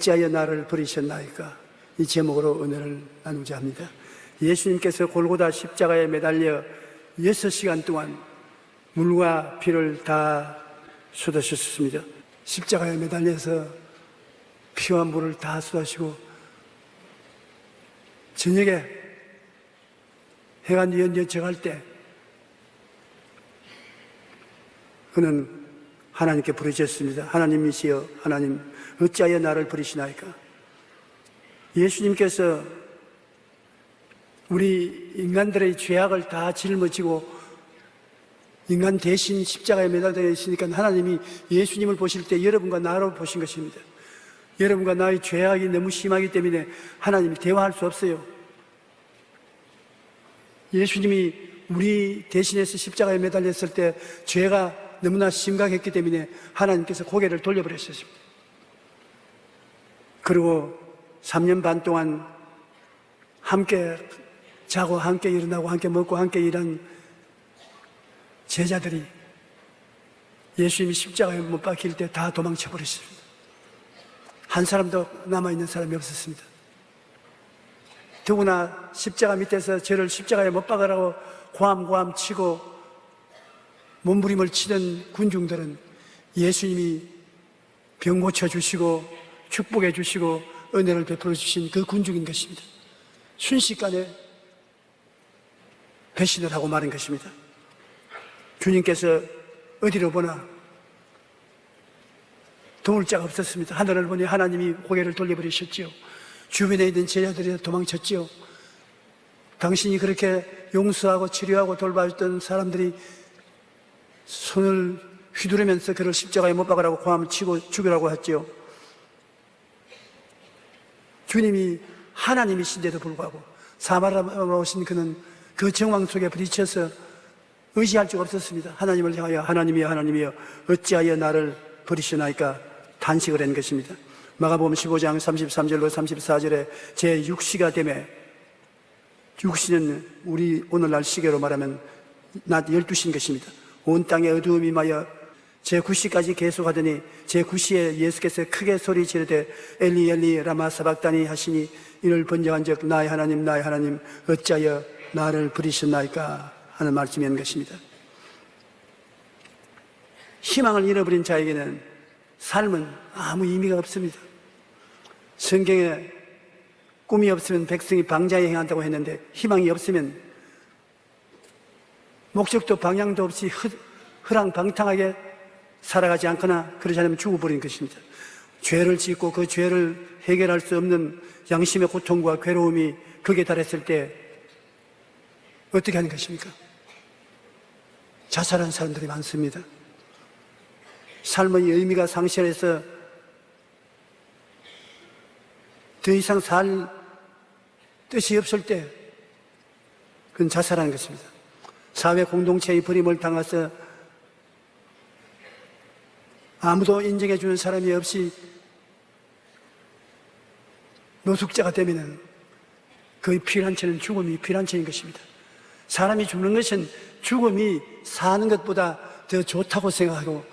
어찌하여 나를 버리셨나이까? 이 제목으로 은혜를 나누자 합니다. 예수님께서 골고다 십자가에 매달려 6시간 동안 물과 피를 다 쏟으셨습니다. 십자가에 매달려서 피와 물을 다 쏟으시고 저녁에 해가 뉘어져갈 때 그는 하나님께 부르셨습니다. 하나님이시여 하나님 어찌하여 나를 버리시나이까? 예수님께서 우리 인간들의 죄악을 다 짊어지고 인간 대신 십자가에 매달려 있으니까 하나님이 예수님을 보실 때 여러분과 나를 보신 것입니다. 여러분과 나의 죄악이 너무 심하기 때문에 하나님이 대화할 수 없어요. 예수님이 우리 대신해서 십자가에 매달렸을 때 죄가 너무나 심각했기 때문에 하나님께서 고개를 돌려버렸습니다. 그리고 3년 반 동안 함께 자고 함께 일어나고 함께 먹고 함께 일한 제자들이 예수님이 십자가에 못 박힐 때 다 도망쳐 버렸습니다. 한 사람도 남아있는 사람이 없었습니다. 더구나 십자가 밑에서 저를 십자가에 못 박으라고 고함고함 치고 몸부림을 치던 군중들은 예수님이 병 고쳐주시고 축복해 주시고 은혜를 베풀어 주신 그 군중인 것입니다. 순식간에 배신을 하고 마는 것입니다. 주님께서 어디로 보나 도울 자가 없었습니다. 하늘을 보니 하나님이 고개를 돌려버리셨지요. 주변에 있는 제자들이 도망쳤지요. 당신이 그렇게 용서하고 치료하고 돌봐줬던 사람들이 손을 휘두르면서 그를 십자가에 못 박으라고 고함을 치고 죽이라고 했지요. 주님이 하나님이신데도 불구하고 사마리아로 오신 그는 그 정황 속에 부딪혀서 의지할 수 없었습니다. 하나님을 향하여 하나님이여 하나님이여 어찌하여 나를 버리시나이까 단식을 한 것입니다. 마가복음 15장 33절로 34절에 제6시가 되매, 6시는 우리 오늘날 시계로 말하면 낮 12시인 것입니다. 온 땅에 어두움이 임하여 제9시까지 계속하더니 제9시에 예수께서 크게 소리 지르되 엘리 엘리 라마 사박다니 하시니 이를 번역한 적 나의 하나님 어찌하여 나를 버리셨나이까 하는 말씀인 것입니다. 희망을 잃어버린 자에게는 삶은 아무 의미가 없습니다. 성경에 꿈이 없으면 백성이 방자에 행한다고 했는데 희망이 없으면 목적도 방향도 없이 허랑방탕하게 살아가지 않거나 그러지 않으면 죽어버린 것입니다. 죄를 짓고 그 죄를 해결할 수 없는 양심의 고통과 괴로움이 극에 달했을 때 어떻게 하는 것입니까? 자살한 사람들이 많습니다. 삶의 의미가 상실해서 더 이상 살 뜻이 없을 때 그건 자살하는 것입니다. 사회 공동체의 버림을 당해서 아무도 인정해 주는 사람이 없이 노숙자가 되면은 그 피란체는 죽음이 피란체인 것입니다. 사람이 죽는 것은 죽음이 사는 것보다 더 좋다고 생각하고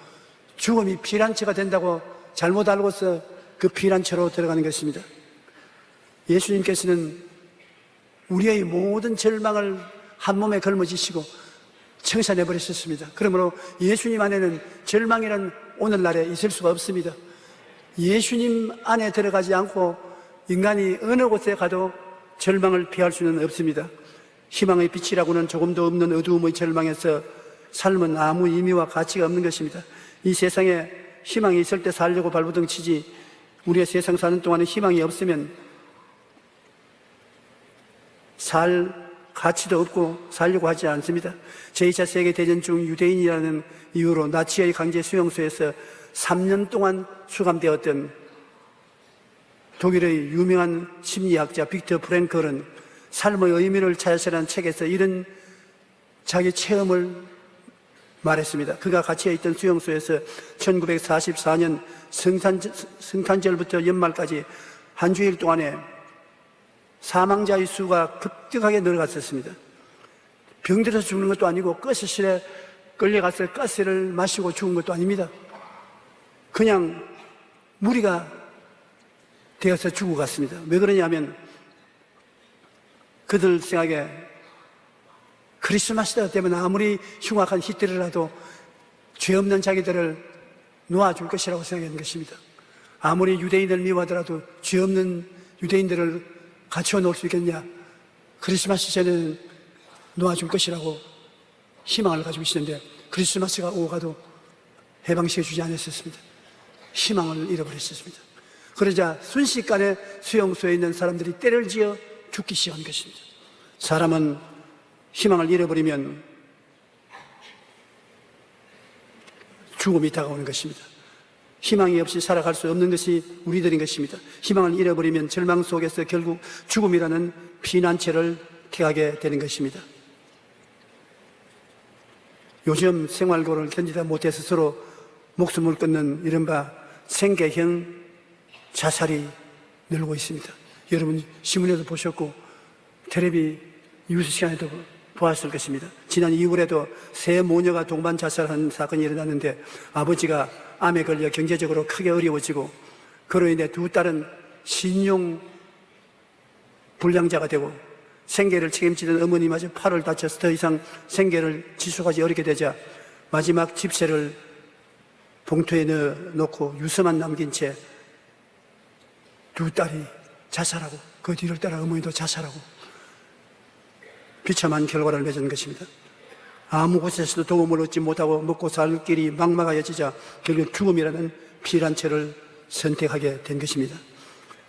죽음이 피란체가 된다고 잘못 알고서 그 피란체로 들어가는 것입니다. 예수님께서는 우리의 모든 절망을 한 몸에 걸머지시고 청산해버리셨습니다. 그러므로 예수님 안에는 절망이란 오늘날에 있을 수가 없습니다. 예수님 안에 들어가지 않고 인간이 어느 곳에 가도 절망을 피할 수는 없습니다. 희망의 빛이라고는 조금도 없는 어두움의 절망에서 삶은 아무 의미와 가치가 없는 것입니다. 이 세상에 희망이 있을 때 살려고 발버둥 치지 우리의 세상 사는 동안에 희망이 없으면 살 가치도 없고 살려고 하지 않습니다. 제2차 세계대전 중 유대인이라는 이유로 나치의 강제 수용소에서 3년 동안 수감되었던 독일의 유명한 심리학자 빅터 프랭클은 삶의 의미를 찾으라는 책에서 이런 자기 체험을 말했습니다. 그가 갇혀 있던 수용소에서 1944년 성탄절부터 연말까지 한 주일 동안에 사망자의 수가 급격하게 늘어갔었습니다. 병들어서 죽는 것도 아니고 가스실에 끌려가서 가스를 마시고 죽은 것도 아닙니다. 그냥 무리가 되어서 죽어갔습니다. 왜 그러냐면 그들 생각에 크리스마스 때문에 아무리 흉악한 히틀러라도 죄 없는 자기들을 놓아줄 것이라고 생각하는 것입니다. 아무리 유대인을 미워하더라도 죄 없는 유대인들을 갖추어 놓을 수 있겠냐? 크리스마스 전에는 놓아줄 것이라고 희망을 가지고 있었는데 크리스마스가 오고 가도 해방시켜 주지 않았었습니다. 희망을 잃어버렸었습니다. 그러자 순식간에 수용소에 있는 사람들이 때를 지어 죽기 시작한 것입니다. 사람은 희망을 잃어버리면 죽음이 다가오는 것입니다. 희망이 없이 살아갈 수 없는 것이 우리들인 것입니다. 희망을 잃어버리면 절망 속에서 결국 죽음이라는 피난처를 택하게 되는 것입니다. 요즘 생활고를 견디다 못해서 서로 목숨을 끊는 이른바 생계형 자살이 늘고 있습니다. 여러분 신문에도 보셨고 텔레비 뉴스 시간에도 보았을 것입니다. 지난 2월에도 세 모녀가 동반 자살한 사건이 일어났는데 아버지가 암에 걸려 경제적으로 크게 어려워지고 그로 인해 두 딸은 신용 불량자가 되고 생계를 책임지던 어머니마저 팔을 다쳐서 더 이상 생계를 지속하기 어렵게 되자 마지막 집세를 봉투에 넣어놓고 유서만 남긴 채 두 딸이 자살하고 그 뒤를 따라 어머니도 자살하고 비참한 결과를 맺은 것입니다. 아무 곳에서도 도움을 얻지 못하고 먹고 살 길이 막막해지자 결국 죽음이라는 피난처를 선택하게 된 것입니다.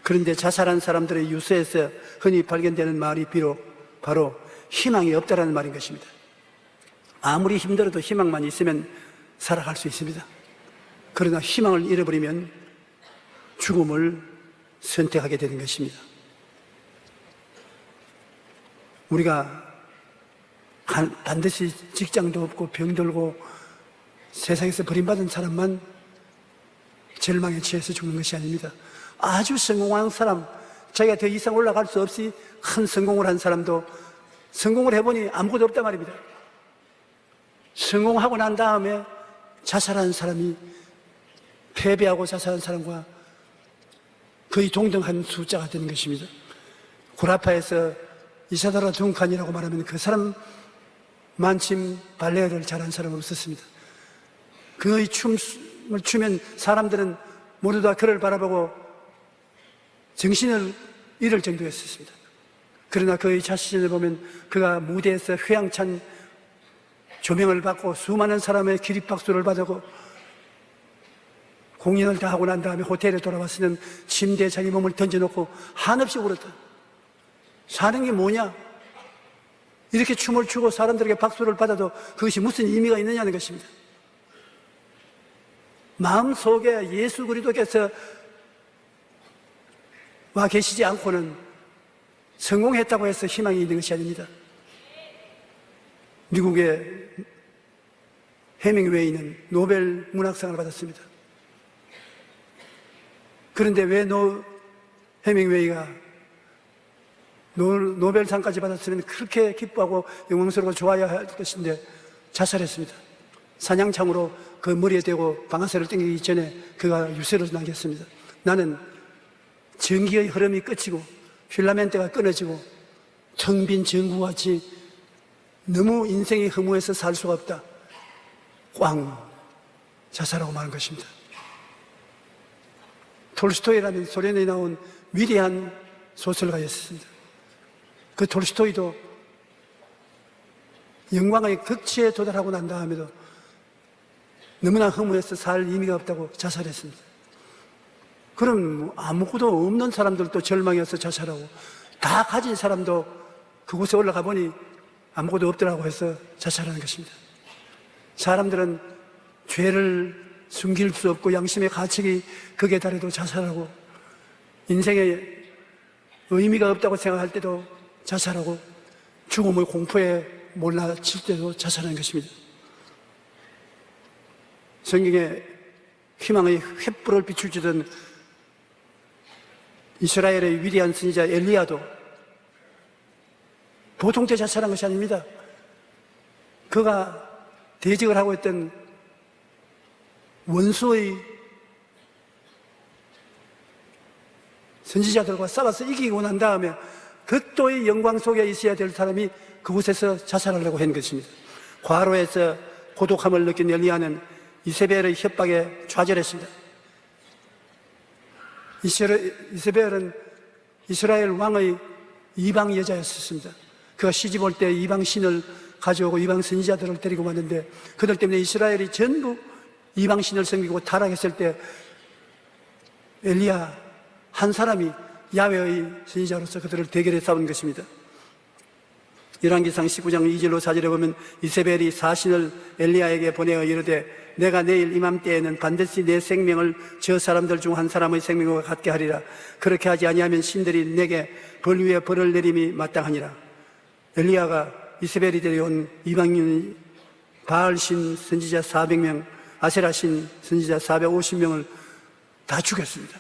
그런데 자살한 사람들의 유서에서 흔히 발견되는 말이 비록 바로 희망이 없다라는 말인 것입니다. 아무리 힘들어도 희망만 있으면 살아갈 수 있습니다. 그러나 희망을 잃어버리면 죽음을 선택하게 되는 것입니다. 우리가 반드시 직장도 없고 병들고 세상에서 버림받은 사람만 절망에 취해서 죽는 것이 아닙니다. 아주 성공한 사람, 자기가 더 이상 올라갈 수 없이 큰 성공을 한 사람도 성공을 해보니 아무것도 없단 말입니다. 성공하고 난 다음에 자살한 사람이 패배하고 자살한 사람과 거의 동등한 숫자가 되는 것입니다. 구라파에서 이사다라 둥칸이라고 말하면 그 사람 만침 발레를 잘한 사람은 없었습니다. 그의 춤을 추면 사람들은 모두 다 그를 바라보고 정신을 잃을 정도였습니다. 그러나 그의 자신을 보면 그가 무대에서 휘황찬 조명을 받고 수많은 사람의 기립박수를 받고 공연을 다 하고 난 다음에 호텔에 돌아왔으면 침대에 자기 몸을 던져놓고 한없이 울었다. 사는 게 뭐냐? 이렇게 춤을 추고 사람들에게 박수를 받아도 그것이 무슨 의미가 있느냐는 것입니다. 마음속에 예수 그리스도께서 와 계시지 않고는 성공했다고 해서 희망이 있는 것이 아닙니다. 미국의 해밍웨이는 노벨 문학상을 받았습니다. 그런데 왜 해밍웨이가 노벨상까지 받았으면 그렇게 기뻐하고 영광스럽고 좋아야 할 것인데 자살했습니다. 사냥창으로 그 머리에 대고 방아쇠를 당기기 전에 그가 유서를 남겼습니다. 나는 전기의 흐름이 끝이고 필라멘트가 끊어지고 텅 빈 전구같이 너무 인생이 허무해서 살 수가 없다. 꽝 자살하고 마는 것입니다. 톨스토이라는 소련에 나온 위대한 소설가였습니다. 그 톨스토이도 영광의 극치에 도달하고 난 다음에도 너무나 허무해서 살 의미가 없다고 자살했습니다. 그럼 아무것도 없는 사람들도 절망해서 자살하고 다 가진 사람도 그곳에 올라가 보니 아무것도 없더라고 해서 자살하는 것입니다. 사람들은 죄를 숨길 수 없고 양심의 가책이 극에 달해도 자살하고 인생에 의미가 없다고 생각할 때도 자살하고 죽음의 공포에 몰라칠 때도 자살하는 것입니다. 성경에 희망의 횃불을 비추주던 이스라엘의 위대한 선지자 엘리야도 보통 때 자살한 것이 아닙니다. 그가 대적을 하고 있던 원수의 선지자들과 싸워서 이기고 난 다음에 극도의 영광 속에 있어야 될 사람이 그곳에서 자살하려고 한 것입니다. 과로에서 고독함을 느낀 엘리야는 이세벨의 협박에 좌절했습니다. 이세벨은 이스라엘 왕의 이방 여자였습니다. 그가 시집 올 때 이방 신을 가져오고 이방 선지자들을 데리고 왔는데 그들 때문에 이스라엘이 전부 이방 신을 섬기고 타락했을 때 엘리야 한 사람이 야훼의 선지자로서 그들을 대결해 싸운 것입니다. 열왕기상 19장 2절로 4절에 보면 이세벨이 사신을 엘리야에게 보내어 이르되 내가 내일 이맘때에는 반드시 내 생명을 저 사람들 중 한 사람의 생명과 같게 하리라. 그렇게 하지 아니하면 신들이 내게 벌 위에 벌을 내림이 마땅하니라. 엘리야가 이세벨이 데려온 이방인 바알신 선지자 400명, 아세라신 선지자 450명을 다 죽였습니다.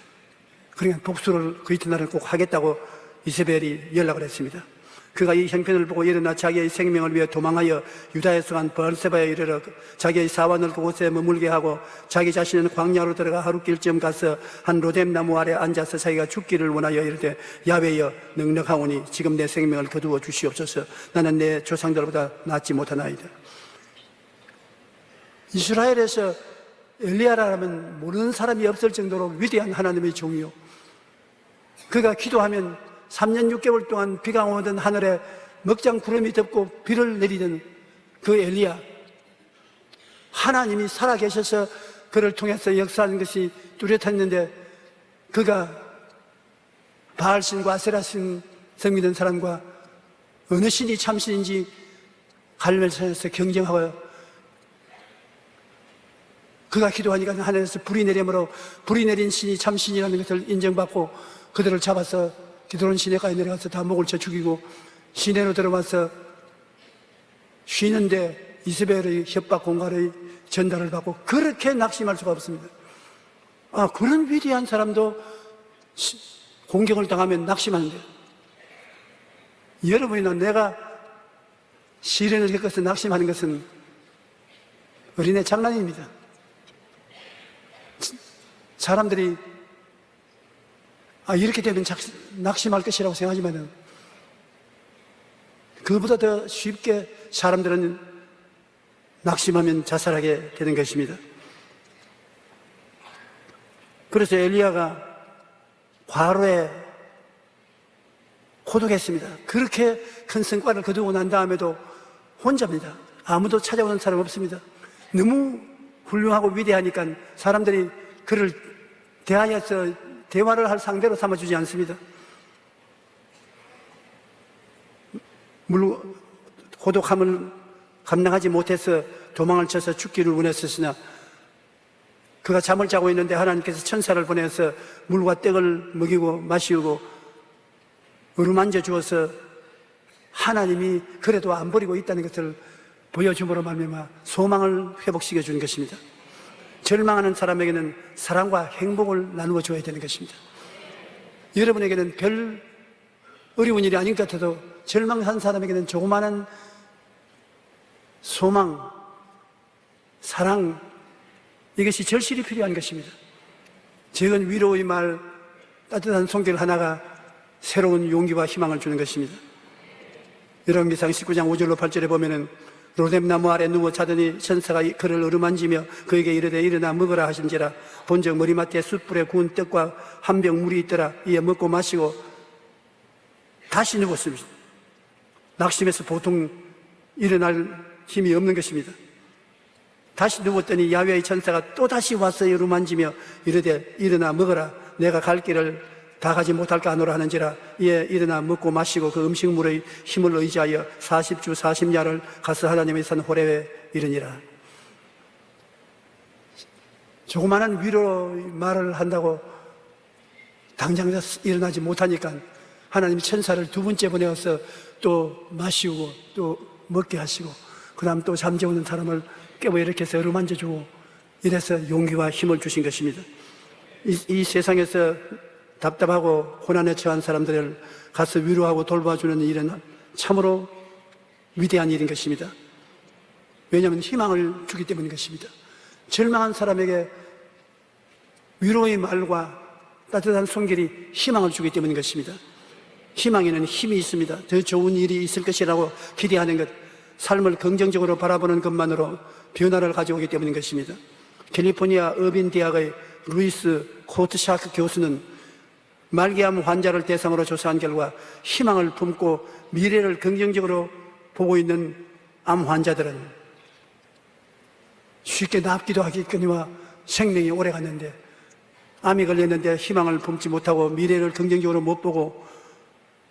그러니까 복수를 그 이튿날에 꼭 하겠다고 이세벨이 연락을 했습니다. 그가 이 형편을 보고 일어나 자기의 생명을 위해 도망하여 유다에서 간 브알세바에 이르러 자기의 사원을 그곳에 머물게 하고 자기 자신은 광야로 들어가 하루길쯤 가서 한 로뎀 나무 아래 앉아서 자기가 죽기를 원하여 이르되 야훼여 넉넉하오니 지금 내 생명을 거두어 주시옵소서. 나는 내 조상들보다 낫지 못하나이다. 이스라엘에서 엘리야라면 모르는 사람이 없을 정도로 위대한 하나님의 종이요, 그가 기도하면 3년 6개월 동안 비가 오던 하늘에 먹장 구름이 덮고 비를 내리던 그 엘리야, 하나님이 살아계셔서 그를 통해서 역사하는 것이 뚜렷했는데 그가 바알신과 아세라신 섬기는 사람과 어느 신이 참신인지 갈멜산에서 경쟁하고 그가 기도하니까 하늘에서 불이 내리므로 불이 내린 신이 참신이라는 것을 인정받고 그들을 잡아서 기드론 시내가에 내려가서 다 목을 쳐 죽이고 시내로 들어와서 쉬는데 이세벨의 협박 공갈의 전달을 받고 그렇게 낙심할 수가 없습니다. 그런 위대한 사람도 공격을 당하면 낙심하는데 여러분이나 내가 시련을 겪어서 낙심하는 것은 어린애 장난입니다. 사람들이 이렇게 되면 낙심할 것이라고 생각하지만 그보다 더 쉽게 사람들은 낙심하면 자살하게 되는 것입니다. 그래서 엘리야가 과로에 고독했습니다. 그렇게 큰 성과를 거두고 난 다음에도 혼자입니다. 아무도 찾아오는 사람 없습니다. 너무 훌륭하고 위대하니까 사람들이 그를 대하여서 대화를 할 상대로 삼아주지 않습니다. 물론 고독함을 감당하지 못해서 도망을 쳐서 죽기를 원했으나 그가 잠을 자고 있는데 하나님께서 천사를 보내서 물과 떡을 먹이고 마시고 어루만져 주어서 하나님이 그래도 안 버리고 있다는 것을 보여줌으로 말미암아 소망을 회복시켜 주는 것입니다. 절망하는 사람에게는 사랑과 행복을 나누어 줘야 되는 것입니다. 여러분에게는 별 어려운 일이 아닌 것 같아도 절망한 사람에게는 조그마한 소망, 사랑, 이것이 절실히 필요한 것입니다. 적은 위로의 말, 따뜻한 손길 하나가 새로운 용기와 희망을 주는 것입니다. 열왕기상 19장 5절로 8절에 보면은 로뎀 나무 아래 누워 자더니 천사가 그를 어루만지며 그에게 이르되 일어나 먹으라 하신지라. 본적 머리맡에 숯불에 구운 떡과 한 병 물이 있더라. 이에 먹고 마시고 다시 누웠습니다. 낙심해서 보통 일어날 힘이 없는 것입니다. 다시 누웠더니 야훼의 천사가 또 다시 와서 어루만지며 이르되 일어나 먹어라. 내가 갈 길을 다 가지 못할까 하노라 하는지라. 이에 일어나 먹고 마시고 그 음식물의 힘을 의지하여 40주 40야를 가서 하나님의 산 호렙에 이르니라. 조그마한 위로의 말을 한다고 당장 일어나지 못하니까 하나님이 천사를 두 번째 보내어서 또 마시고 또 먹게 하시고 그 다음 또 잠재우는 사람을 깨워 이렇게 해서 어루만져주고 이래서 용기와 힘을 주신 것입니다. 이 세상에서 답답하고 고난에 처한 사람들을 가서 위로하고 돌봐주는 일은 참으로 위대한 일인 것입니다. 왜냐하면 희망을 주기 때문인 것입니다. 절망한 사람에게 위로의 말과 따뜻한 손길이 희망을 주기 때문인 것입니다. 희망에는 힘이 있습니다. 더 좋은 일이 있을 것이라고 기대하는 것, 삶을 긍정적으로 바라보는 것만으로 변화를 가져오기 때문인 것입니다. 캘리포니아 어빈 대학의 루이스 코트샤크 교수는 말기암 환자를 대상으로 조사한 결과 희망을 품고 미래를 긍정적으로 보고 있는 암 환자들은 쉽게 낫기도 하겠거니와 생명이 오래 갔는데, 암이 걸렸는데 희망을 품지 못하고 미래를 긍정적으로 못 보고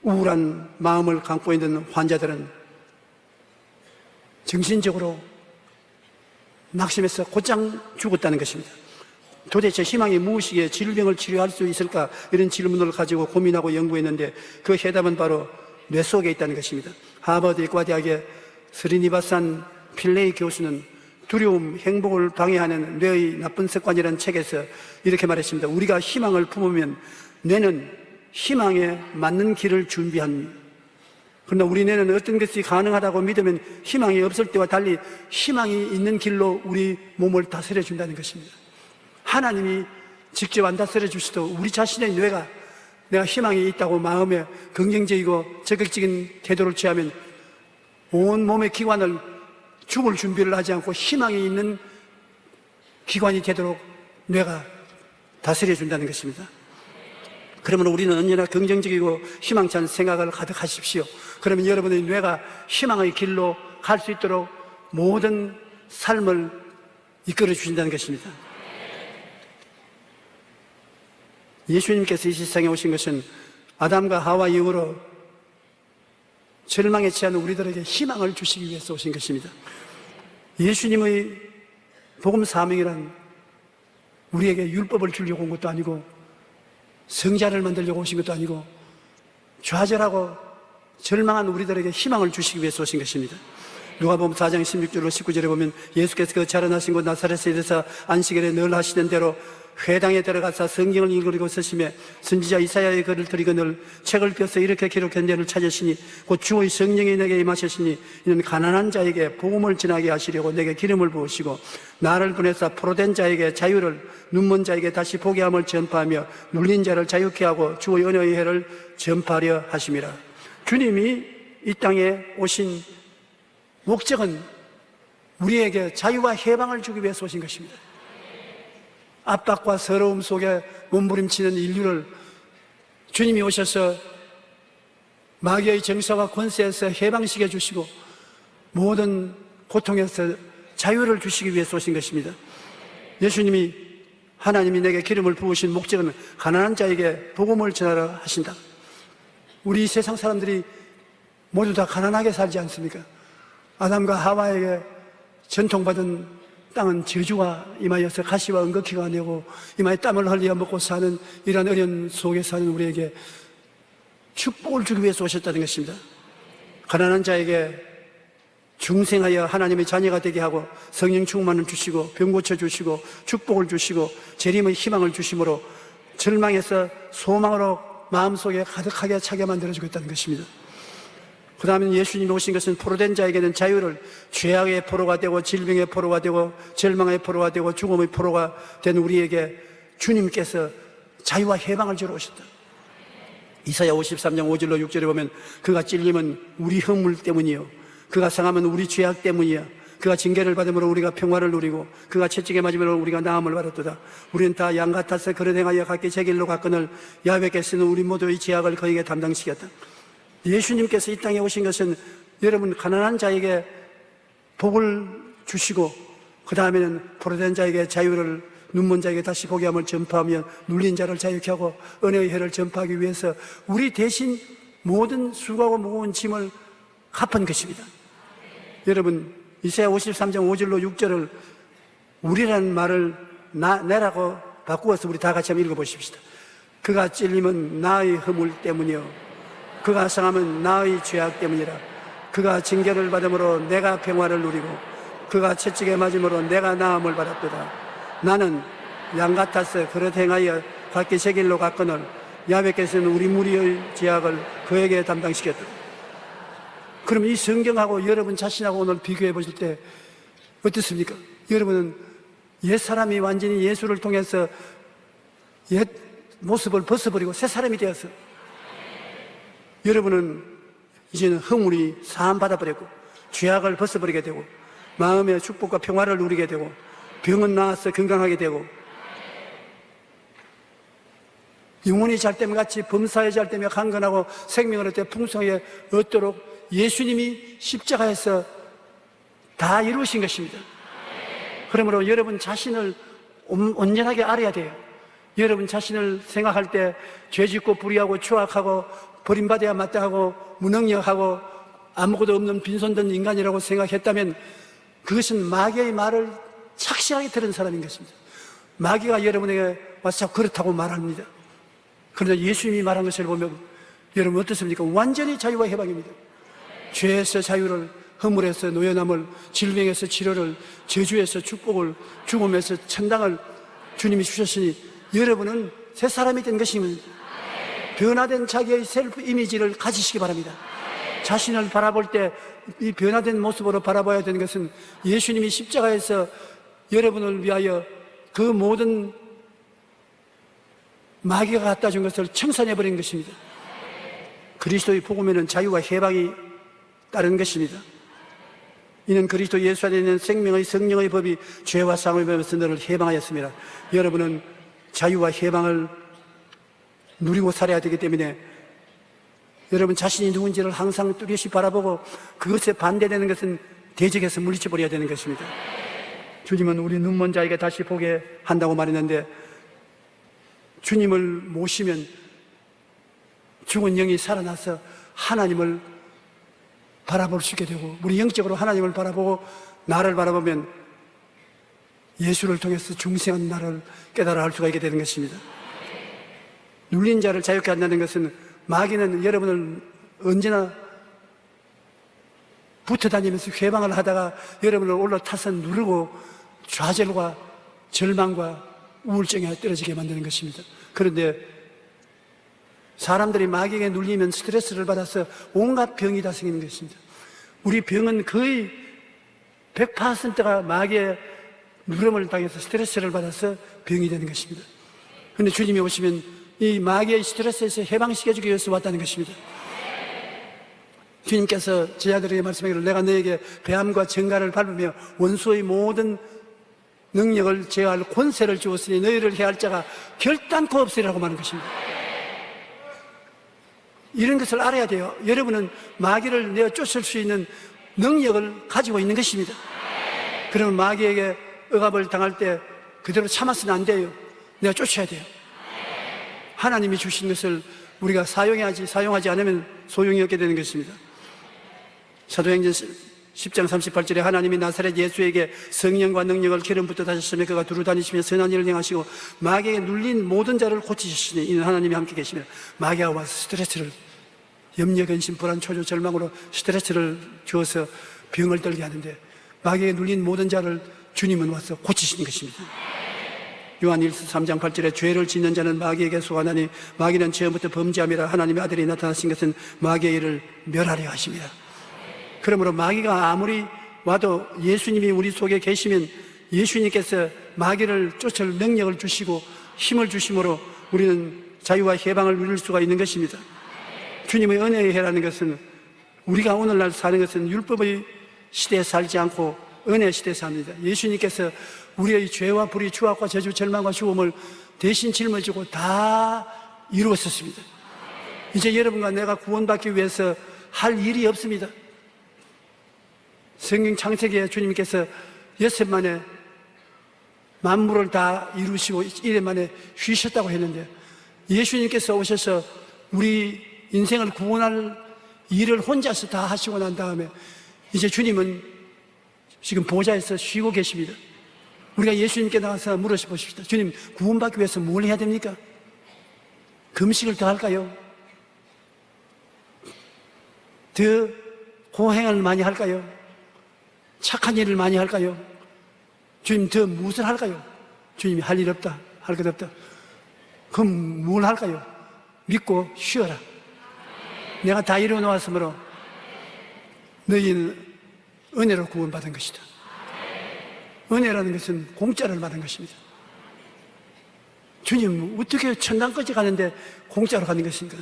우울한 마음을 갖고 있는 환자들은 정신적으로 낙심해서 곧장 죽었다는 것입니다. 도대체 희망이 무엇이기에 질병을 치료할 수 있을까? 이런 질문을 가지고 고민하고 연구했는데 그 해답은 바로 뇌 속에 있다는 것입니다. 하버드 의과대학의 스리니바산 필레이 교수는 두려움, 행복을 방해하는 뇌의 나쁜 습관이라는 책에서 이렇게 말했습니다. 우리가 희망을 품으면 뇌는 희망에 맞는 길을 준비합니다. 그러나 우리 뇌는 어떤 것이 가능하다고 믿으면 희망이 없을 때와 달리 희망이 있는 길로 우리 몸을 다스려 준다는 것입니다. 하나님이 직접 안 다스려 주시도 우리 자신의 뇌가 내가 희망이 있다고 마음에 긍정적이고 적극적인 태도를 취하면 온 몸의 기관을 죽을 준비를 하지 않고 희망이 있는 기관이 되도록 뇌가 다스려 준다는 것입니다. 그러면 우리는 언제나 긍정적이고 희망찬 생각을 가득하십시오. 그러면 여러분의 뇌가 희망의 길로 갈 수 있도록 모든 삶을 이끌어 주신다는 것입니다. 예수님께서 이 세상에 오신 것은 아담과 하와 이후로 절망에 취한 우리들에게 희망을 주시기 위해서 오신 것입니다. 예수님의 복음 사명이란 우리에게 율법을 주려고 온 것도 아니고 성자를 만들려고 오신 것도 아니고 좌절하고 절망한 우리들에게 희망을 주시기 위해서 오신 것입니다. 누가복음 4장 16절로 19절에 보면 예수께서 그 자라나신 곳 나사렛에 이르사 안식일에 늘 하시던 대로 회당에 들어가서 성경을 읽으리고 서심해 선지자 이사야의 글을 들이거늘 책을 펴서 이렇게 기록한 데를 찾으시니 곧 주의 성령이 내게 임하셨으니 이는 가난한 자에게 복음을 전하게 하시려고 내게 기름을 부으시고 나를 보내사 포로된 자에게 자유를, 눈먼 자에게 다시 보게 함을 전파하며 눌린 자를 자유케 하고 주의 은혜의 해를 전파하려 하심이라. 주님이 이 땅에 오신 목적은 우리에게 자유와 해방을 주기 위해서 오신 것입니다. 압박과 서러움 속에 몸부림치는 인류를 주님이 오셔서 마귀의 정사와 권세에서 해방시켜 주시고 모든 고통에서 자유를 주시기 위해서 오신 것입니다. 예수님이 하나님이 내게 기름을 부으신 목적은 가난한 자에게 복음을 전하라 하신다. 우리 이 세상 사람들이 모두 다 가난하게 살지 않습니까? 아담과 하와에게 전통받은 땅은 저주가 임하여서 가시와 은거키가 내고 이마에 땀을 흘려 먹고 사는 이러한 어려운 속에 사는 우리에게 축복을 주기 위해서 오셨다는 것입니다. 가난한 자에게 중생하여 하나님의 자녀가 되게 하고 성령 충만을 주시고 병 고쳐주시고 축복을 주시고 재림의 희망을 주심으로 절망에서 소망으로 마음속에 가득하게 차게 만들어주겠다는 것입니다. 그 다음에 예수님이 오신 것은 포로된 자에게는 자유를, 죄악의 포로가 되고 질병의 포로가 되고 절망의 포로가 되고 죽음의 포로가 된 우리에게 주님께서 자유와 해방을 주러 오셨다. 이사야 53장 5절로 6절에 보면 그가 찔림은 우리 허물 때문이요 그가 상함은 우리 죄악 때문이야. 그가 징계를 받음으로 우리가 평화를 누리고 그가 채찍에 맞음으로 우리가 나음을 받았도다. 우리는 다 양 같아서 그릇 행하여 각기 제 길로 갔거늘 야훼께서는 우리 모두의 죄악을 그에게 담당시켰다. 예수님께서 이 땅에 오신 것은 여러분 가난한 자에게 복을 주시고 그 다음에는 포로된 자에게 자유를, 눈먼 자에게 다시 보게 함을 전파하며 눌린 자를 자유케 하고 은혜의 해를 전파하기 위해서 우리 대신 모든 수고하고 무거운 짐을 갚은 것입니다. 여러분 이사야 53장 5절로 6절을 우리라는 말을 내라고 바꾸어서 우리 다 같이 한번 읽어보십시다. 그가 찔림은 나의 허물 때문이요 그가 상함은 나의 죄악 때문이라. 그가 징계를 받음으로 내가 평화를 누리고 그가 채찍에 맞음으로 내가 나음을 받았도다. 나는 양 같아서 그릇 행하여 각기 제 길로 갔거늘 야훼께서는 우리 무리의 죄악을 그에게 담당시켰다. 그럼 이 성경하고 여러분 자신하고 오늘 비교해 보실 때 어떻습니까? 여러분은 옛사람이 완전히 예수를 통해서 옛 모습을 벗어버리고 새 사람이 되어서 여러분은 이제는 허물이 사함 받아버렸고 죄악을 벗어버리게 되고 마음의 축복과 평화를 누리게 되고 병은 나아서 건강하게 되고 영혼이 잘됨 같이 범사에 잘되며 강건하고 생명을 얻되 풍성하게 얻도록 예수님이 십자가에서 다 이루신 것입니다. 그러므로 여러분 자신을 온전하게 알아야 돼요. 여러분 자신을 생각할 때 죄짓고 불의하고 추악하고 버림받아야 마땅하고 무능력하고 아무것도 없는 빈손든 인간이라고 생각했다면 그것은 마귀의 말을 착실하게 들은 사람인 것입니다. 마귀가 여러분에게 와서 자꾸 그렇다고 말합니다. 그런데 예수님이 말한 것을 보면 여러분 어떻습니까? 완전히 자유와 해방입니다. 죄에서 자유를, 허물에서 노연함을, 질병에서 치료를, 저주에서 축복을, 죽음에서 천당을 주님이 주셨으니 여러분은 새 사람이 된 것입니다. 변화된 자기의 셀프 이미지를 가지시기 바랍니다. 자신을 바라볼 때 이 변화된 모습으로 바라봐야 되는 것은 예수님이 십자가에서 여러분을 위하여 그 모든 마귀가 갖다 준 것을 청산해버린 것입니다. 그리스도의 복음에는 자유와 해방이 따른 것입니다. 이는 그리스도 예수 안에 있는 생명의 성령의 법이 죄와 상을 범해서 너를 해방하였습니다. 여러분은 자유와 해방을 누리고 살아야 되기 때문에 여러분 자신이 누군지를 항상 뚜렷이 바라보고 그것에 반대되는 것은 대적해서 물리쳐버려야 되는 것입니다. 주님은 우리 눈먼 자에게 다시 보게 한다고 말했는데 주님을 모시면 죽은 영이 살아나서 하나님을 바라볼 수 있게 되고 우리 영적으로 하나님을 바라보고 나를 바라보면 예수를 통해서 중생한 나를 깨달아 알 수가 있게 되는 것입니다. 눌린 자를 자유케 한다는 것은 마귀는 여러분을 언제나 붙어 다니면서 회방을 하다가 여러분을 올라타서 누르고 좌절과 절망과 우울증에 떨어지게 만드는 것입니다. 그런데 사람들이 마귀에게 눌리면 스트레스를 받아서 온갖 병이 다 생기는 것입니다. 우리 병은 거의 100%가 마귀의 누름을 당해서 스트레스를 받아서 병이 되는 것입니다. 그런데 주님이 오시면 이 마귀의 스트레스에서 해방시켜주기 위해서 왔다는 것입니다. 주님께서 제자들에게 말씀하기를 내가 너에게 배암과 정갈을 밟으며 원수의 모든 능력을 제어할 권세를 주었으니 너희를 해할 자가 결단코 없으리라고 말하는 것입니다. 이런 것을 알아야 돼요. 여러분은 마귀를 내어 쫓을 수 있는 능력을 가지고 있는 것입니다. 그러면 마귀에게 억압을 당할 때 그대로 참아서는 안 돼요. 내가 쫓아야 돼요. 하나님이 주신 것을 우리가 사용하지 않으면 소용이 없게 되는 것입니다. 사도행전 10장 38절에 하나님이 나사렛 예수에게 성령과 능력을 기름부터 다셨으며 그가 두루 다니시며 선한 일을 행하시고 마귀에게 눌린 모든 자를 고치셨으니 이는 하나님이 함께 계시며 마귀가 와서 스트레스를 염려, 근심, 불안, 초조, 절망으로 스트레스를 주어서 병을 들게 하는데 마귀에게 눌린 모든 자를 주님은 와서 고치시는 것입니다. 요한일서 3장 8절에 죄를 짓는 자는 마귀에게 속하나니 마귀는 처음부터 범죄함이라 하나님의 아들이 나타나신 것은 마귀의 일을 멸하려 하십니다. 그러므로 마귀가 아무리 와도 예수님이 우리 속에 계시면 예수님께서 마귀를 쫓을 능력을 주시고 힘을 주심으로 우리는 자유와 해방을 누릴 수가 있는 것입니다. 주님의 은혜의 해라는 것은 우리가 오늘날 사는 것은 율법의 시대에 살지 않고 은혜의 시대에 삽니다. 예수님께서 우리의 죄와 불의, 추악과 저주, 절망과 죽음을 대신 짊어지고 다 이루었었습니다. 이제 여러분과 내가 구원받기 위해서 할 일이 없습니다. 성경 창세기에 주님께서 6일 만에 만물을 다 이루시고 1일 만에 쉬셨다고 했는데 예수님께서 오셔서 우리 인생을 구원할 일을 혼자서 다 하시고 난 다음에 이제 주님은 지금 보좌에서 쉬고 계십니다. 우리가 예수님께 나가서 물어보십시다. 주님, 구원받기 위해서 뭘 해야 됩니까? 금식을 더 할까요? 더 고행을 많이 할까요? 착한 일을 많이 할까요? 주님, 더 무엇을 할까요? 주님이 할 일 없다, 할 것 없다. 그럼 뭘 할까요? 믿고 쉬어라. 내가 다 이루어 놓았으므로 너희는 은혜로 구원받은 것이다. 은혜라는 것은 공짜를 받은 것입니다. 주님, 어떻게 천당까지 가는데 공짜로 가는 것인가?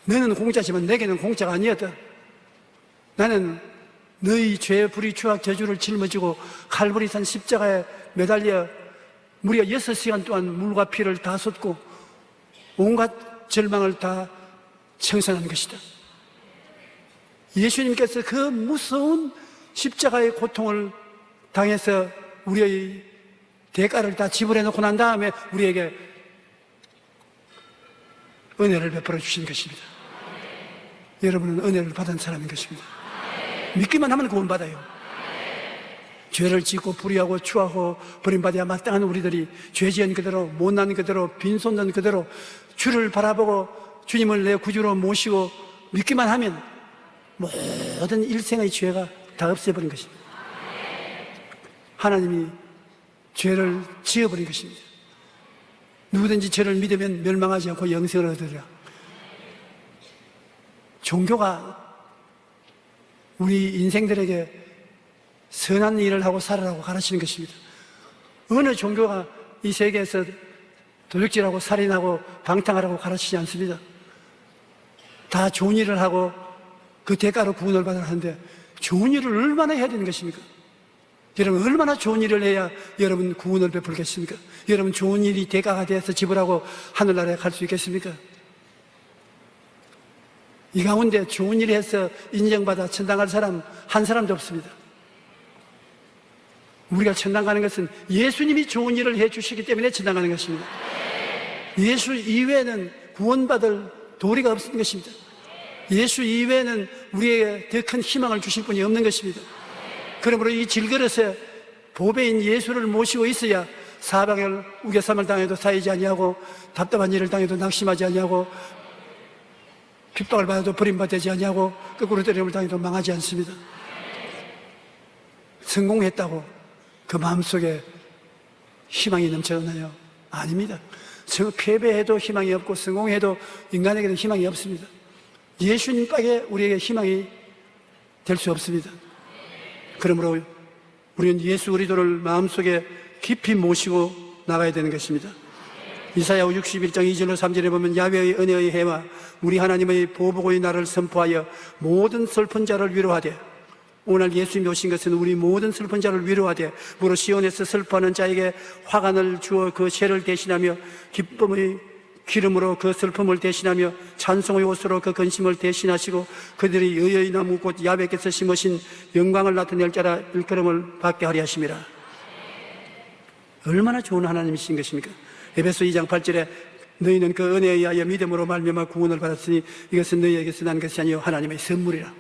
너는 공짜지만 내게는 공짜가 아니었다. 나는 너희 죄, 불의, 추악, 저주를 짊어지고 칼보리산 십자가에 매달려 무려 6시간 동안 물과 피를 다 쏟고 온갖 절망을 다 청산한 것이다. 예수님께서 그 무서운 십자가의 고통을 당해서 우리의 대가를 다 지불해 놓고 난 다음에 우리에게 은혜를 베풀어 주신 것입니다. 여러분은 은혜를 받은 사람인 것입니다. 믿기만 하면 구원받아요. 죄를 짓고 불의하고 추하고 버림받아야 마땅한 우리들이 죄지은 그대로, 못난 그대로, 빈손든 그대로 주를 바라보고 주님을 내 구주로 모시고 믿기만 하면 모든 일생의 죄가 다 없애버린 것입니다. 하나님이 죄를 지어버린 것입니다. 누구든지 저를 믿으면 멸망하지 않고 영생을 얻으리라. 종교가 우리 인생들에게 선한 일을 하고 살아라고 가르치는 것입니다. 어느 종교가 이 세계에서 도둑질하고 살인하고 방탕하라고 가르치지 않습니다. 다 좋은 일을 하고 그 대가로 구원을 받으라 하는데 좋은 일을 얼마나 해야 되는 것입니까? 여러분, 얼마나 좋은 일을 해야 여러분 구원을 베풀겠습니까? 여러분, 좋은 일이 대가가 되어서 지불하고 하늘나라에 갈 수 있겠습니까? 이 가운데 좋은 일을 해서 인정받아 천당 갈 사람 한 사람도 없습니다. 우리가 천당 가는 것은 예수님이 좋은 일을 해 주시기 때문에 천당 가는 것입니다. 예수 이외에는 구원받을 도리가 없는 것입니다. 예수 이외에는 우리에게 더 큰 희망을 주실 분이 없는 것입니다. 그러므로 이 질그릇에 보배인 예수를 모시고 있어야 사방을 우겨쌈을 당해도 쌓이지 아니하고 답답한 일을 당해도 낙심하지 아니하고 핍박을 받아도 버림받지 아니하고 거꾸로 때림을 당해도 망하지 않습니다. 성공했다고 그 마음속에 희망이 넘쳐나요? 아닙니다. 패배해도 희망이 없고 성공해도 인간에게는 희망이 없습니다. 예수님 밖에 우리에게 희망이 될 수 없습니다. 그러므로 우리는 예수 그리스도를 마음속에 깊이 모시고 나가야 되는 것입니다. 이사야 61장 2절로 3절에 보면 야훼의 은혜의 해와 우리 하나님의 보복의 날을 선포하여 모든 슬픈 자를 위로하되, 오늘 예수님이 오신 것은 우리 모든 슬픈 자를 위로하되 무릇 시온에서 슬퍼하는 자에게 화관을 주어 그 죄를 대신하며 기쁨의 기름으로 그 슬픔을 대신하며 찬송의 옷으로 그 근심을 대신하시고 그들이 의의 나무 곧 야훼께서 심으신 영광을 나타낼 자라 일컬음을 받게 하리 하심이라. 얼마나 좋은 하나님이신 것입니까? 에베소 2장 8절에 너희는 그 은혜에 의하여 믿음으로 말미암아 구원을 받았으니 이것은 너희에게서 난 것이 아니요 하나님의 선물이라.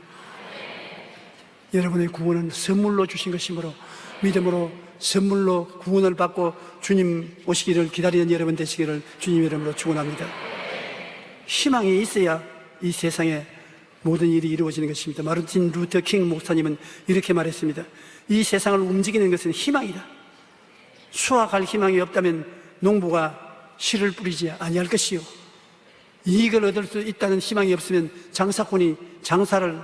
여러분의 구원은 선물로 주신 것이므로 믿음으로 선물로 구원을 받고 주님 오시기를 기다리는 여러분 되시기를 주님 이름으로 축원합니다. 희망이 있어야 이 세상에 모든 일이 이루어지는 것입니다. 마르틴 루터 킹 목사님은 이렇게 말했습니다. 이 세상을 움직이는 것은 희망이다. 수확할 희망이 없다면 농부가 씨를 뿌리지 아니할 것이요, 이익을 얻을 수 있다는 희망이 없으면 장사꾼이 장사를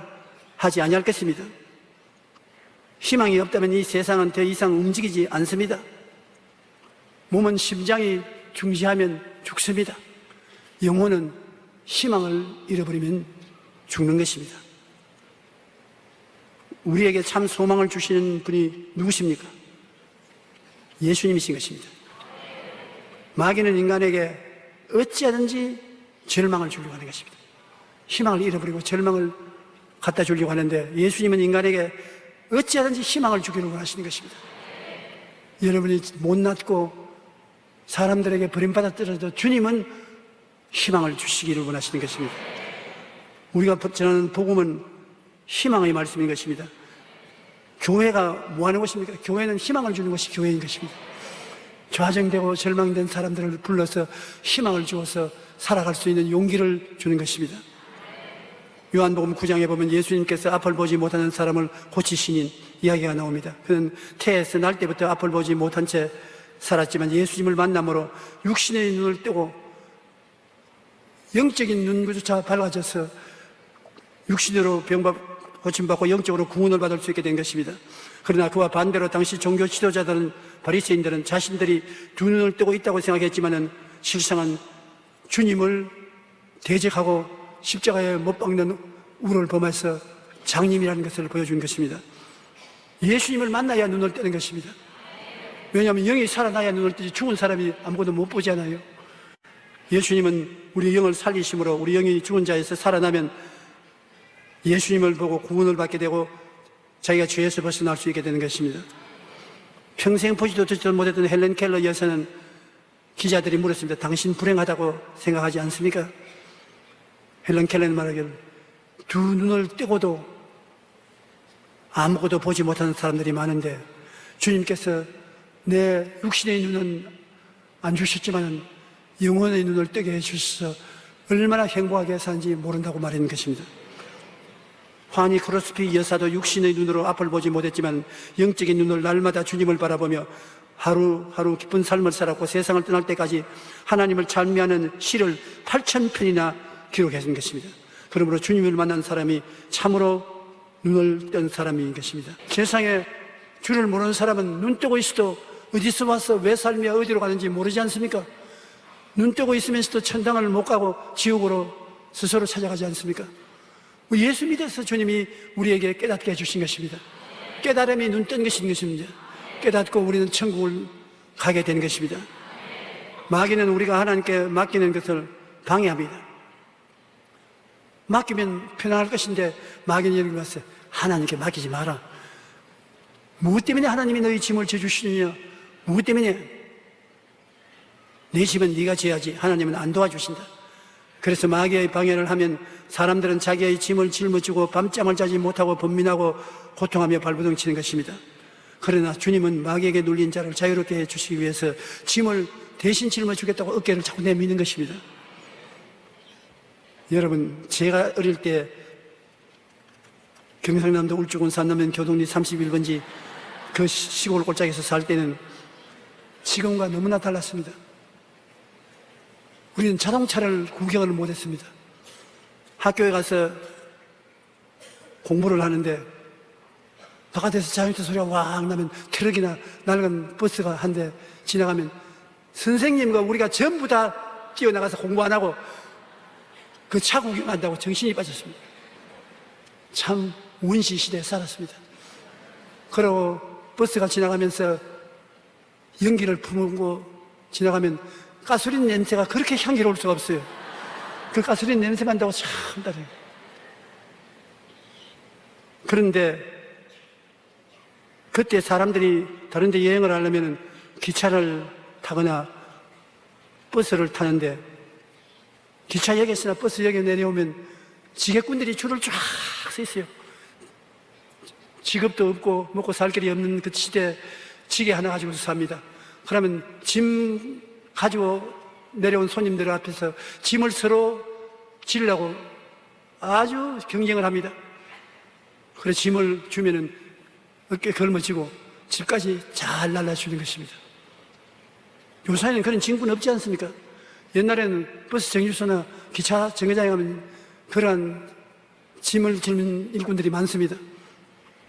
하지 아니할 것입니다. 희망이 없다면 이 세상은 더 이상 움직이지 않습니다. 몸은 심장이 중시하면 죽습니다. 영혼은 희망을 잃어버리면 죽는 것입니다. 우리에게 참 소망을 주시는 분이 누구십니까? 예수님이신 것입니다. 마귀는 인간에게 어찌하든지 절망을 주려고 하는 것입니다. 희망을 잃어버리고 절망을 갖다 주려고 하는데 예수님은 인간에게 어찌하든지 희망을 주기를 원하시는 것입니다. 여러분이 못났고 사람들에게 버림받았더라도 주님은 희망을 주시기를 원하시는 것입니다. 우리가 전하는 복음은 희망의 말씀인 것입니다. 교회가 뭐 하는 것입니까? 교회는 희망을 주는 것이 교회인 것입니다. 좌정되고 절망된 사람들을 불러서 희망을 주어서 살아갈 수 있는 용기를 주는 것입니다. 요한복음 9장에 보면 예수님께서 앞을 보지 못하는 사람을 고치시는 이야기가 나옵니다. 그는 태에서 날 때부터 앞을 보지 못한 채 살았지만 예수님을 만남으로 육신의 눈을 뜨고 영적인 눈조차 밝아져서 육신으로 고침받고 영적으로 구원을 받을 수 있게 된 것입니다. 그러나 그와 반대로 당시 종교 지도자들은, 바리새인들은 자신들이 두 눈을 뜨고 있다고 생각했지만은 실상은 주님을 대적하고 십자가에 못 박는 우를 범해서 장님이라는 것을 보여준 것입니다. 예수님을 만나야 눈을 뜨는 것입니다. 왜냐하면 영이 살아나야 눈을 뜨지 죽은 사람이 아무것도 못 보잖아요. 예수님은 우리 영을 살리심으로 우리 영이 죽은 자에서 살아나면 예수님을 보고 구원을 받게 되고 자기가 죄에서 벗어날 수 있게 되는 것입니다. 평생 보지도 듣지도 못했던 헬렌 켈러 여사는 기자들이 물었습니다. 당신 불행하다고 생각하지 않습니까? 헬렌 켈러는 말하기를 두 눈을 뜨고도 아무것도 보지 못하는 사람들이 많은데 주님께서 내 육신의 눈은 안 주셨지만 영혼의 눈을 뜨게 해주셔서 얼마나 행복하게 사는지 모른다고 말하는 것입니다. 환희 크로스피 여사도 육신의 눈으로 앞을 보지 못했지만 영적인 눈을 날마다 주님을 바라보며 하루하루 기쁜 삶을 살았고 세상을 떠날 때까지 하나님을 찬미하는 시를 8,000편이나 기록했던 것입니다. 그러므로 주님을 만난 사람이 참으로 눈을 뜬 사람인 것입니다. 세상에 주를 모르는 사람은 눈 뜨고 있어도 어디서 와서 왜 살며 어디로 가는지 모르지 않습니까? 눈 뜨고 있으면서도 천당을 못 가고 지옥으로 스스로 찾아가지 않습니까? 예수 믿어서 주님이 우리에게 깨닫게 해주신 것입니다. 깨달음이 눈 뜬 것입니다. 깨닫고 우리는 천국을 가게 되는 것입니다. 마귀는 우리가 하나님께 맡기는 것을 방해합니다. 맡기면 편안할 것인데 마귀는 여기 와서 하나님께 맡기지 마라. 무엇 때문에 하나님이 너희 짐을 져주시느냐? 무엇 때문에? 내 짐은 네가 져야지. 하나님은 안 도와주신다. 그래서 마귀의 방해를 하면 사람들은 자기의 짐을 짊어지고 밤잠을 자지 못하고 번민하고 고통하며 발버둥치는 것입니다. 그러나 주님은 마귀에게 눌린 자를 자유롭게 해주시기 위해서 짐을 대신 짊어지겠다고 어깨를 자꾸 내미는 것입니다. 여러분, 제가 어릴 때 경상남도 울주군 산남면 교동리 31번지 그 시골 골짜기에서 살 때는 지금과 너무나 달랐습니다. 우리는 자동차를 구경을 못했습니다. 학교에 가서 공부를 하는데 바깥에서 자동차 소리가 와악 나면 트럭이나 낡은 버스가 한 대 지나가면 선생님과 우리가 전부 다 뛰어나가서 공부 안 하고 그 차 구경한다고 정신이 빠졌습니다. 참 원시 시대에 살았습니다. 그리고 버스가 지나가면서 연기를 품고 지나가면 가스린 냄새가 그렇게 향기로울 수가 없어요. 그 가스린 냄새 만다고 참 다르요. 그런데 그때 사람들이 다른 데 여행을 하려면 기차를 타거나 버스를 타는데 기차역에서나 버스역에 내려오면 지게꾼들이 줄을 쫙 서 있어요. 직업도 없고 먹고 살 길이 없는 그 시대에 지게 하나 가지고서 삽니다. 그러면 짐 가지고 내려온 손님들 앞에서 짐을 서로 지려고 아주 경쟁을 합니다. 그래서 짐을 주면은 어깨에 걸머지고 집까지 잘 날라주는 것입니다. 요새는 그런 진군 없지 않습니까? 옛날에는 버스 정류소나 기차 정거장에 가면 그러한 짐을 지는 일꾼들이 많습니다.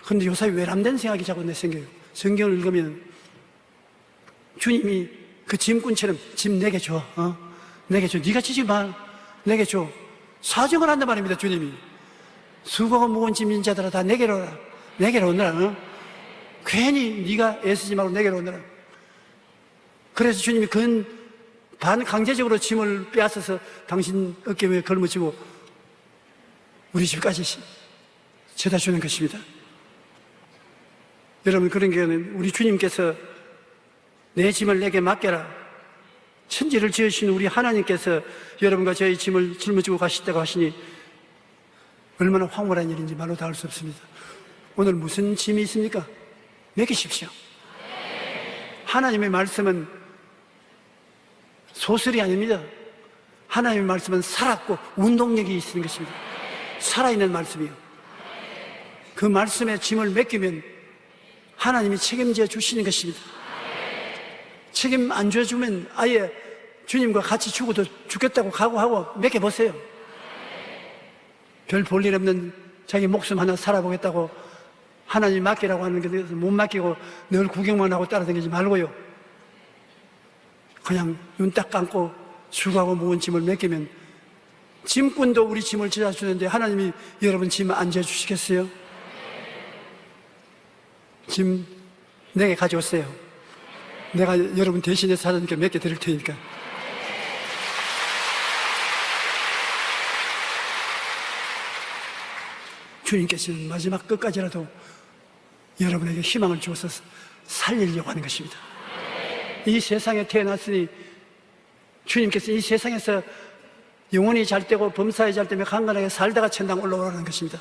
그런데 요새 외람된 생각이 자꾸 내 생겨요. 성경을 읽으면 주님이 그 짐꾼처럼 짐 내게 줘, 내게 줘. 네가 지지 마, 내게 줘. 사정을 한단 말입니다. 주님이 수고가 무거운 짐진 자들아 다 내게로 오라, 내게로 오너라. 괜히 네가 애쓰지 말고 내게로 오너라. 그래서 주님이 반강제적으로 짐을 빼앗아서 당신 어깨 위에 걸머쥐고 우리 집까지 쳐다 주는 것입니다. 여러분, 그런 경우는 우리 주님께서 내 짐을 내게 맡겨라, 천지를 지으신 우리 하나님께서 여러분과 저희 짐을 짊어지고 가시다고 하시니 얼마나 황홀한 일인지 말로 다 할 수 없습니다. 오늘 무슨 짐이 있습니까? 맡기십시오. 하나님의 말씀은 소설이 아닙니다. 하나님의 말씀은 살았고 운동력이 있는 것입니다. 살아있는 말씀이요. 그 말씀에 짐을 맡기면 하나님이 책임져 주시는 것입니다. 책임 안 져주면 아예 주님과 같이 죽어도 죽겠다고 각오하고 맡겨보세요. 별 볼 일 없는 자기 목숨 하나 살아보겠다고 하나님 맡기라고 하는 것에 못 맡기고 늘 구경만 하고 따라다니지 말고요. 그냥 눈 딱 감고 수고하고 무거운 짐을 맡기면 짐꾼도 우리 짐을 져주는데 하나님이 여러분 짐 안 져주시겠어요? 짐 내게 가져오세요. 내가 여러분 대신해서 하나님께 몇 개 드릴 테니까. 주님께서는 마지막 끝까지라도 여러분에게 희망을 주어서 살리려고 하는 것입니다. 이 세상에 태어났으니 주님께서 이 세상에서 영혼이 잘 되고 범사에 잘 되며 강건하게 살다가 천당 올라오라는 것입니다.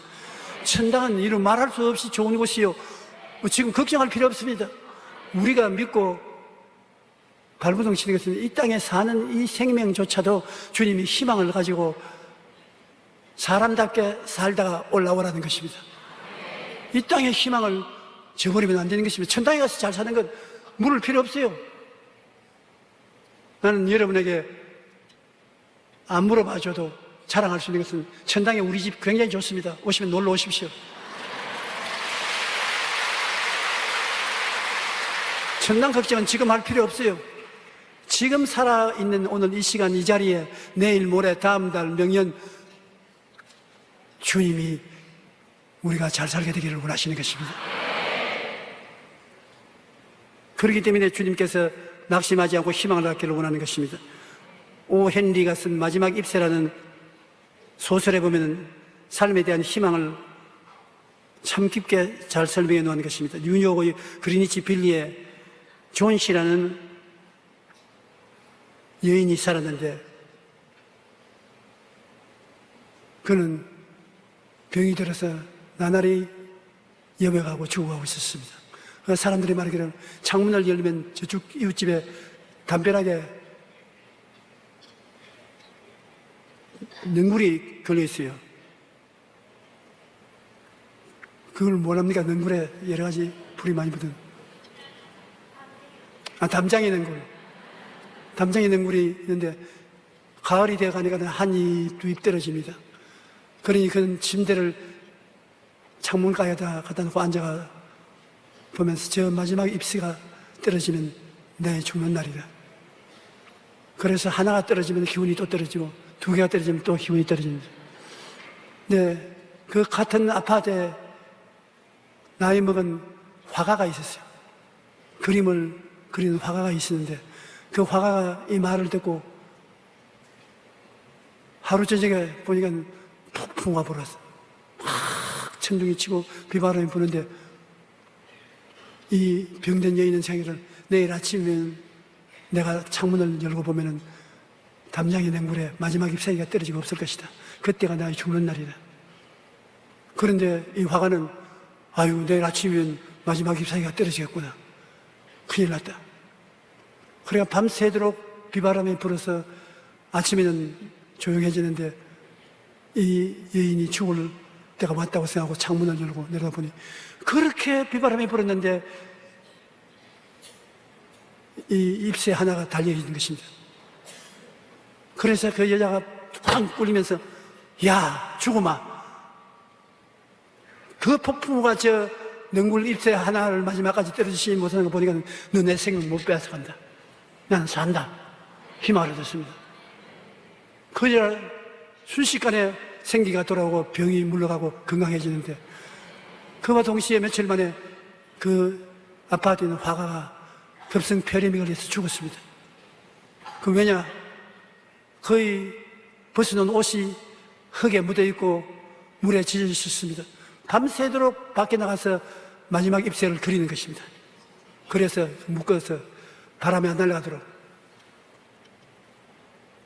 천당은 이루 말할 수 없이 좋은 곳이요, 지금 걱정할 필요 없습니다. 우리가 믿고 발버둥 치는 것은 이 땅에 사는 이 생명조차도 주님이 희망을 가지고 사람답게 살다가 올라오라는 것입니다. 이 땅의 희망을 저버리면 안 되는 것입니다. 천당에 가서 잘 사는 것 물을 필요 없어요. 나는 여러분에게 안 물어봐줘도 자랑할 수 있는 것은 천당에 우리 집 굉장히 좋습니다. 오시면 놀러 오십시오. 천당 걱정은 지금 할 필요 없어요. 지금 살아있는 오늘 이 시간 이 자리에 내일 모레 다음 달 명년 주님이 우리가 잘 살게 되기를 원하시는 것입니다. 그렇기 때문에 주님께서 낙심하지 않고 희망을 갖기를 원하는 것입니다. 오 헨리가 쓴 마지막 입새라는 소설에 보면 삶에 대한 희망을 참 깊게 잘 설명해 놓은 것입니다. 뉴욕의 그리니치 빌리에 존 씨라는 여인이 살았는데 그는 병이 들어서 나날이 여백하고 죽어가고 있었습니다. 사람들이 말하기를 창문을 열면 저쪽 이웃집에 담벼락에 능굴이 걸려있어요. 그걸 뭐랍니까? 능굴에 여러 가지 불이 많이 붙은 담장의 능굴. 담장의 능굴이 있는데 가을이 되어 가니까 한 입, 두 입 떨어집니다. 그러니 그는 침대를 창문가에다 갖다 놓고 앉아가 보면서 저 마지막 잎새가 떨어지면 내 죽는 날이다. 그래서 하나가 떨어지면 기운이 또 떨어지고 두 개가 떨어지면 또 기운이 떨어집니다. 네, 그 같은 아파트에 나이 먹은 화가가 있었어요. 그림을 그리는 화가가 있었는데 그 화가가 이 말을 듣고 하루 저녁에 보니까 폭풍우가 불었어. 막 천둥이 치고 비바람이 부는데 이 병든 여인은 생일을 내일 아침이면 내가 창문을 열고 보면은 담장의 냉물에 마지막 잎사귀가 떨어지고 없을 것이다. 그때가 나의 죽는 날이다. 그런데 이 화가는 아유 내일 아침이면 마지막 잎사귀가 떨어지겠구나. 큰일 났다. 그러니까 밤새도록 비바람이 불어서 아침에는 조용해지는데 이 여인이 죽을 때가 왔다고 생각하고 창문을 열고 내려다보니 그렇게 비바람이 불었는데 이 잎새 하나가 달려있는 것입니다. 그래서 그 여자가 팡 꿀리면서 야 죽음아, 그 폭풍우가 저 능굴 잎새 하나를 마지막까지 떨어지지 못하는 거 보니까 너 내 생명 못 빼앗아 간다. 나는 산다. 희망을 얻었습니다. 그 여자 순식간에 생기가 돌아오고 병이 물러가고 건강해지는데 그와 동시에 며칠 만에 그 아파트에 있는 화가가 급성폐렴이 걸려서 죽었습니다. 그 왜냐? 거의 벗어놓은 옷이 흙에 묻어있고 물에 젖어 있었습니다. 밤새도록 밖에 나가서 마지막 잎새를 그리는 것입니다. 그래서 묶어서 바람에 안 날아가도록.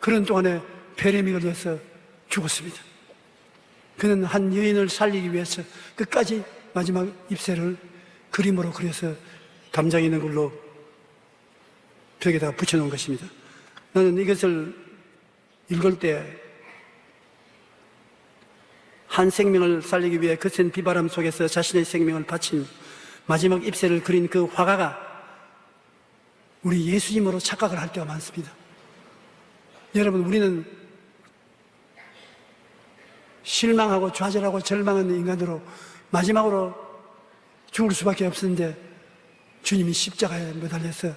그런 동안에 폐렴이 걸려서 죽었습니다. 그는 한 여인을 살리기 위해서 끝까지 마지막 잎새를 그림으로 그려서 담장에 있는 걸로 벽에다가 붙여놓은 것입니다. 나는 이것을 읽을 때 한 생명을 살리기 위해 거센 비바람 속에서 자신의 생명을 바친 마지막 잎새를 그린 그 화가가 우리 예수님으로 착각을 할 때가 많습니다. 여러분, 우리는 실망하고 좌절하고 절망하는 인간으로 마지막으로 죽을 수밖에 없었는데 주님이 십자가에 매달려서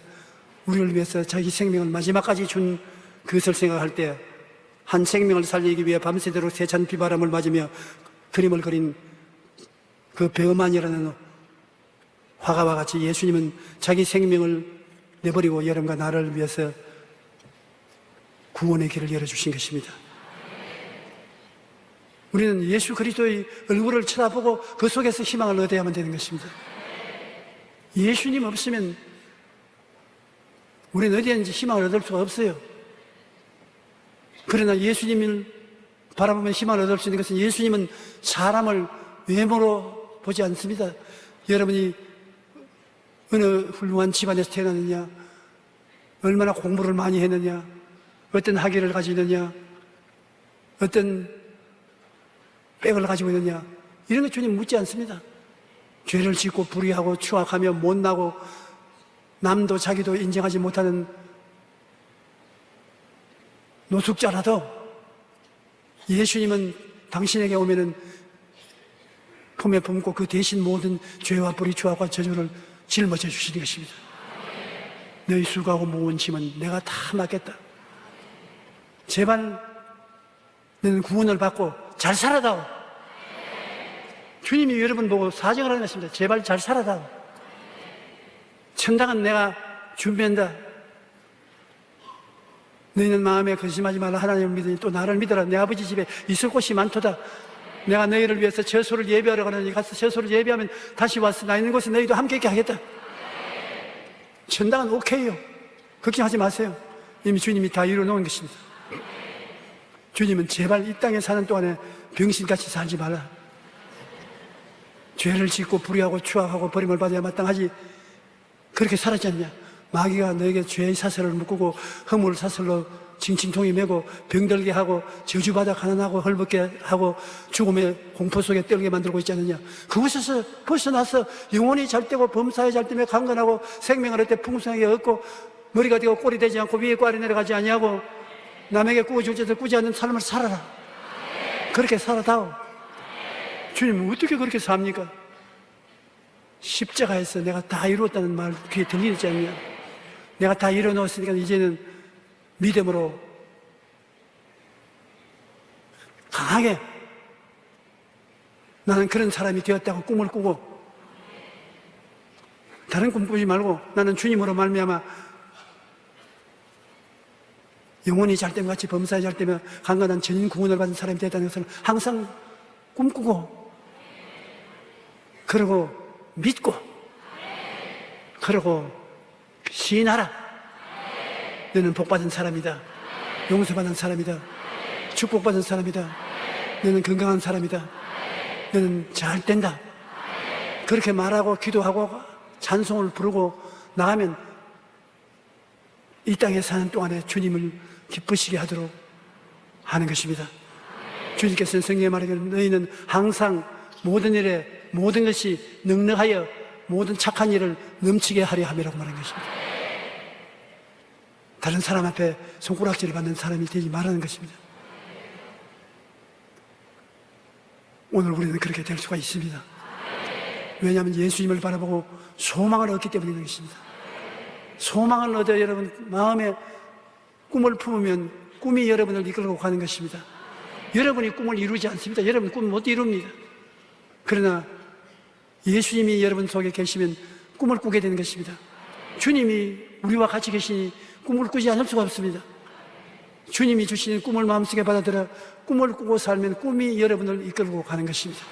우리를 위해서 자기 생명을 마지막까지 준 그것을 생각할 때 한 생명을 살리기 위해 밤새도록 세찬 비바람을 맞으며 그림을 그린 그 베어만이라는 화가와 같이 예수님은 자기 생명을 내버리고 여러분과 나를 위해서 구원의 길을 열어주신 것입니다. 우리는 예수 그리스도의 얼굴을 쳐다보고 그 속에서 희망을 얻어야만 되는 것입니다. 예수님 없으면 우리는 어디에든지 희망을 얻을 수가 없어요. 그러나 예수님을 바라보면 희망을 얻을 수 있는 것은 예수님은 사람을 외모로 보지 않습니다. 여러분이 어느 훌륭한 집안에서 태어났느냐, 얼마나 공부를 많이 했느냐, 어떤 학위를 가지느냐, 어떤 백을 가지고 있느냐, 이런 것 주님 묻지 않습니다. 죄를 짓고 불의하고 추악하며 못나고 남도 자기도 인정하지 못하는 노숙자라도 예수님은 당신에게 오면은 품에 품고 그 대신 모든 죄와 불의, 추악과 저주를 짊어져 주시는 것입니다. 너희 수고하고 무거운 짐은 내가 다 맡겠다. 제발 너는 구원을 받고 잘 살아다오. 주님이 여러분 보고 사정을 하는 것입니다. 제발 잘 살아다오. 천당은 내가 준비한다. 너희는 마음에 근심하지 말라. 하나님을 믿으니 또 나를 믿어라. 내 아버지 집에 있을 곳이 많도다. 내가 너희를 위해서 처소를 예비하러 가느니 가서 처소를 예비하면 다시 와서 나 있는 곳에 너희도 함께 있게 하겠다. 천당은 오케이요. 걱정하지 마세요. 이미 주님이 다 이루어놓은 것입니다. 주님은 제발 이 땅에 사는 동안에 병신같이 살지 말라. 죄를 짓고 불의하고 추악하고 버림을 받아야 마땅하지. 그렇게 살았지 않냐? 마귀가 너에게 죄의 사슬을 묶고 허물 사슬로 징징통이 메고 병들게 하고 저주받아 가난하고 헐벗게 하고 죽음의 공포 속에 떨게 만들고 있지 않느냐? 그곳에서 벗어나서 영혼이 잘되고 범사에 잘되며 강건하고 생명을 얻되 풍성하게 얻고 머리가 되고 꼴이 되지 않고 위에 꽈리 내려가지 아니하고 남에게 꾸어줄 짓을 꾸지 않는 삶을 살아라. 그렇게 살아다오. 주님은 어떻게 그렇게 삽니까? 십자가에서 내가 다 이루었다는 말 귀에 들리지 않냐? 내가 다 이뤄놓았으니까 이제는 믿음으로 강하게 나는 그런 사람이 되었다고 꿈을 꾸고 다른 꿈 꾸지 말고 나는 주님으로 말미암아 영혼이 잘됨 같이 범사에 잘되며 강건한 전인 구원을 받은 사람이 되었다는 것을 항상 꿈꾸고 그러고 믿고 그러고 시인하라. 너는 복받은 사람이다. 용서받은 사람이다. 축복받은 사람이다. 너는 건강한 사람이다. 너는 잘 된다. 그렇게 말하고 기도하고 찬송을 부르고 나가면 이 땅에 사는 동안에 주님을 기쁘시게 하도록 하는 것입니다. 주님께서는 성경에 말하기를 너희는 항상 모든 일에 모든 것이 넉넉하여 모든 착한 일을 넘치게 하려 함이라고 말한 것입니다. 다른 사람 앞에 손가락질을 받는 사람이 되지 말라는 것입니다. 오늘 우리는 그렇게 될 수가 있습니다. 왜냐하면 예수님을 바라보고 소망을 얻기 때문인 것입니다. 소망을 얻어 여러분 마음에 꿈을 품으면 꿈이 여러분을 이끌고 가는 것입니다. 여러분이 꿈을 이루지 않습니다. 여러분 꿈 못 이룹니다. 그러나 예수님이 여러분 속에 계시면 꿈을 꾸게 되는 것입니다. 주님이 우리와 같이 계시니 꿈을 꾸지 않을 수가 없습니다. 주님이 주시는 꿈을 마음속에 받아들여 꿈을 꾸고 살면 꿈이 여러분을 이끌고 가는 것입니다.